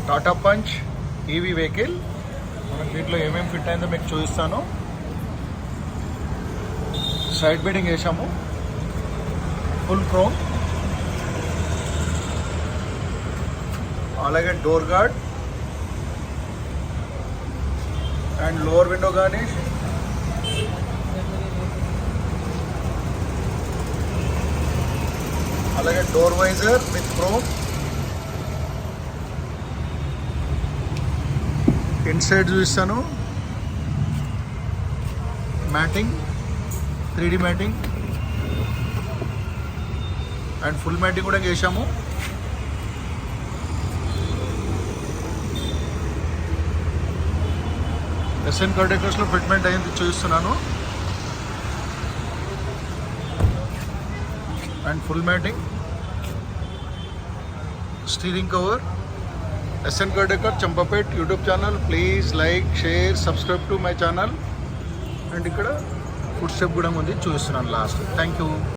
Tata punch EV vehicle. మనకు దీంట్లో ఏమేమి ఫిట్ అయిందో మీకు చూపిస్తాను. సైడ్ బెడింగ్ వేసాము, ఫుల్ క్రోమ్, అలాగే door guard and lower window garnish, అలాగే door visor with chrome. Inside చూపిస్తాను, matting, 3D matting and full matting కూడా చేసాము. ఎస్ఎన్ కార్ డెకర్స్లో ఫిట్మెంట్ అయింది చూపిస్తున్నాను. And full matting, steering cover. SN car decor Champapet YouTube channel. Please like, share, subscribe to my channel. And ఇక్కడ foot step కూడా ఉంది చూపిస్తున్నాను లాస్ట్. Thank you.